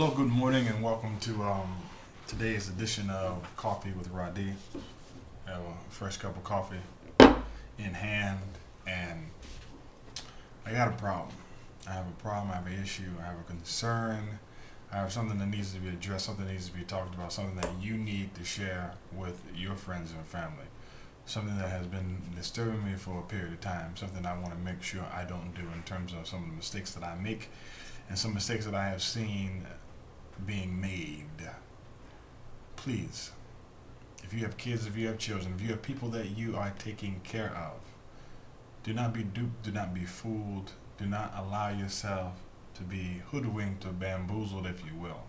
Hello, good morning, and welcome to today's edition of Coffee with Rhadi. I have a fresh cup of coffee in hand, and I got a problem. I have a problem, I have an issue, I have a concern, I have something that needs to be addressed, something that needs to be talked about, something that you need to share with your friends and family. Something that has been disturbing me for a period of time, something I want to make sure I don't do in terms of some of the mistakes that I make and some mistakes that I have seen being made. Please, if you have kids, if you have children, if you have people that you are taking care of, do not be duped, do not be fooled, do not allow yourself to be hoodwinked or bamboozled, if you will.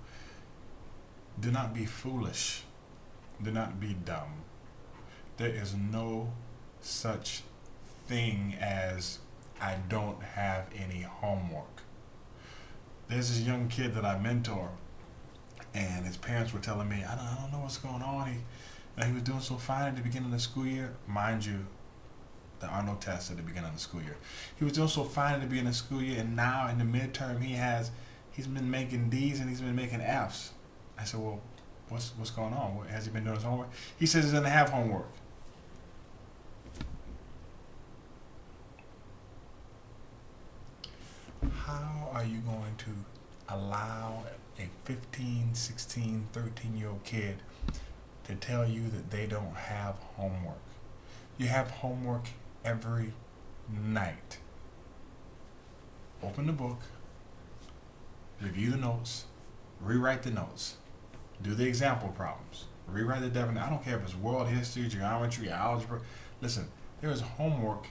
Do not be foolish. Do not be dumb. There is no such thing as I don't have any homework. There's this young kid that I mentor, and his parents were telling me, I don't know what's going on. He was doing so fine at the beginning of the school year. Mind you, there are no tests at the beginning of the school year. He was doing so fine at the beginning of the school year, and now in the midterm he's been making D's and he's been making F's. I said, well, what's going on? Has he been doing his homework? He says he doesn't have homework. How are you going to allow a 15, 16, 13-year-old kid to tell you that they don't have homework? You have homework every night. Open the book, review the notes, rewrite the notes, do the example problems, rewrite the definition. I don't care if it's world history, geometry, algebra. Listen, there is homework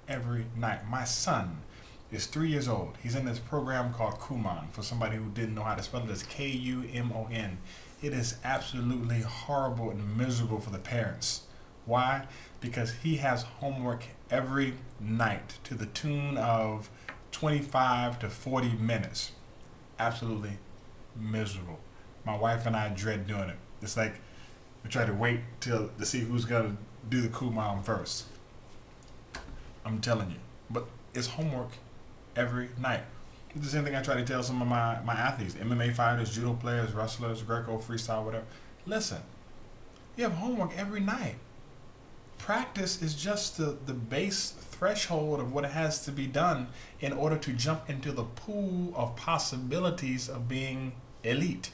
every night. My son is 3 years old. He's in this program called Kumon. For somebody who didn't know how to spell it, it's Kumon. It is absolutely horrible and miserable for the parents. Why? Because he has homework every night to the tune of 25 to 40 minutes. Absolutely miserable. My wife and I dread doing it. It's like we try to wait to see who's going to do the Kumon first. I'm telling you. But it's homework every night. It's the same thing I try to tell some of my athletes, MMA fighters, judo players, wrestlers, Greco, freestyle, whatever. Listen, you have homework every night. Practice is just the base threshold of what has to be done in order to jump into the pool of possibilities of being elite.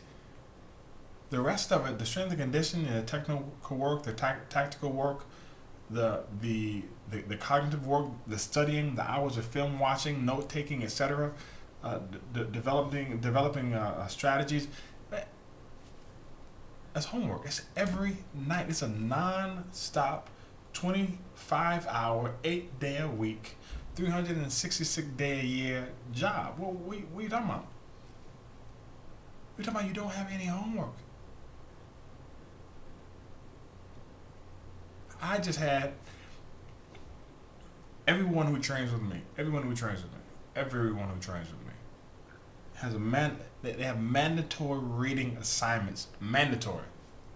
The rest of it, the strength and conditioning, the technical work, the tactical work, the cognitive work, the studying, the hours of film watching, note taking, etc., developing strategies. That's homework. It's every night. It's a non-stop, 25-hour, 8-day-a-week, 366-day-a-year job. What are you talking about? We're talking about you don't have any homework. I just had everyone who trains with me has they have mandatory reading assignments. Mandatory.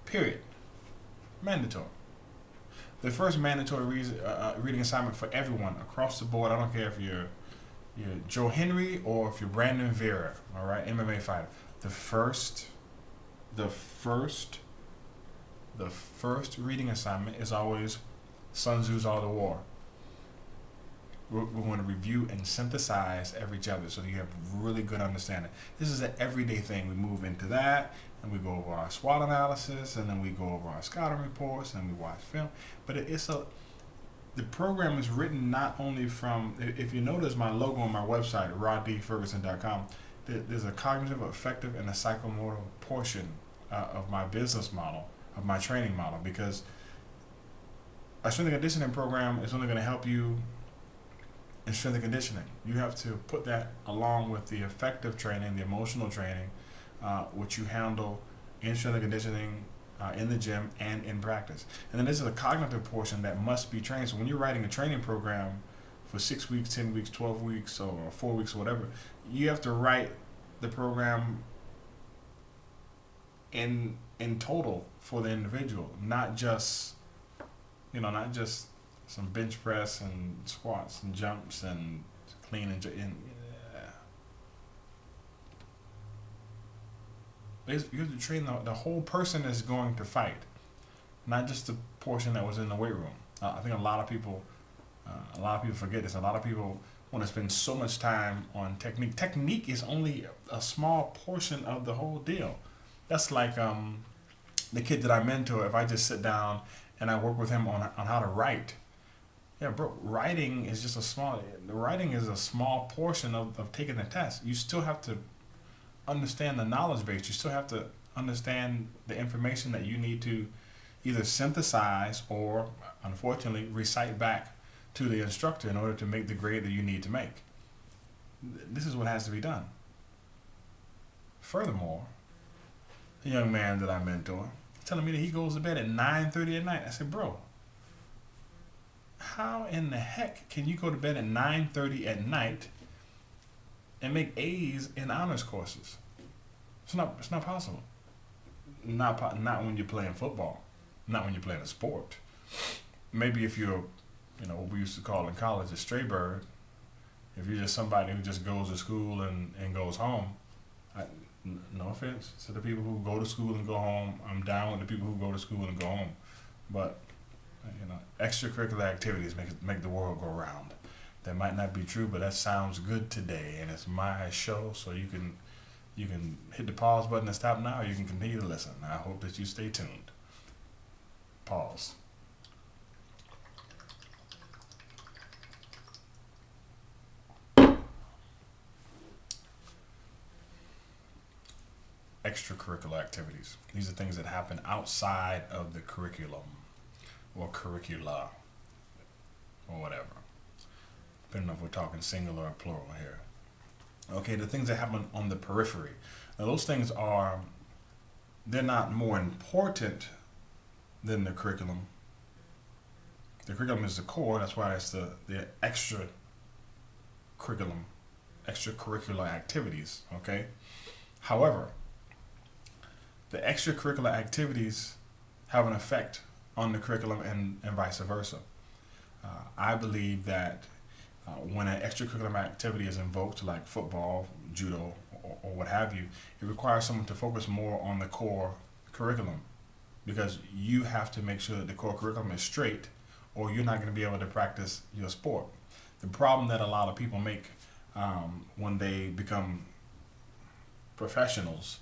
Period. Mandatory. The first mandatory reading assignment for everyone across the board. I don't care if you're Joe Henry or if you're Brandon Vera, all right, MMA fighter. The first reading assignment is always Sun Tzu's Art of War. We're going to review and synthesize every chapter so that you have really good understanding. This is an everyday thing. We move into that, and we go over our SWOT analysis, and then we go over our scouting reports, and we watch film. But the program is written not only from, if you notice my logo on my website, RhadiFerguson.com, there's a cognitive, affective, and a psychomotor portion of my business model, of my training model, because a strength and conditioning program is only going to help you in strength and conditioning. You have to put that along with the effective training, the emotional training, which you handle in strength and conditioning, in the gym, and in practice. And then this is a cognitive portion that must be trained. So when you're writing a training program for 6 weeks, 10 weeks, 12 weeks, or 4 weeks, or whatever, you have to write the program in total for the individual, not just some bench press and squats and jumps and clean and You have to train the whole person is going to fight, not just the portion that was in the weight room. I think a lot of people forget this. A lot of people want to spend so much time on technique. Technique is only a small portion of the whole deal. That's like the kid that I mentor. If I just sit down and I work with him on how to write, yeah, bro, writing is a small portion of taking the test. You still have to understand the knowledge base. You still have to understand the information that you need to either synthesize or, unfortunately, recite back to the instructor in order to make the grade that you need to make. This is what has to be done. Furthermore, the young man that I mentor telling me that he goes to bed at 9:30 at night. I said, bro, how in the heck can you go to bed at 9:30 at night and make A's in honors courses? It's not possible. Not when you're playing football. Not when you're playing a sport. Maybe if you're, what we used to call in college a stray bird. If you're just somebody who just goes to school and goes home, no offense to the people who go to school and go home. I'm down with the people who go to school and go home. But, extracurricular activities make the world go round. That might not be true, but that sounds good today. And it's my show, so you can hit the pause button and stop now, or you can continue to listen. I hope that you stay tuned. Pause. Extracurricular activities. These are things that happen outside of the curriculum or curricula or whatever. Depending on if we're talking singular or plural here. Okay, the things that happen on the periphery. Now those things they're not more important than the curriculum. The curriculum is the core, that's why it's the extracurricular activities, okay? However, the extracurricular activities have an effect on the curriculum and vice versa. I believe that when an extracurricular activity is invoked, like football, judo, or what have you, it requires someone to focus more on the core curriculum, because you have to make sure that the core curriculum is straight, or you're not going to be able to practice your sport. The problem that a lot of people make when they become professionals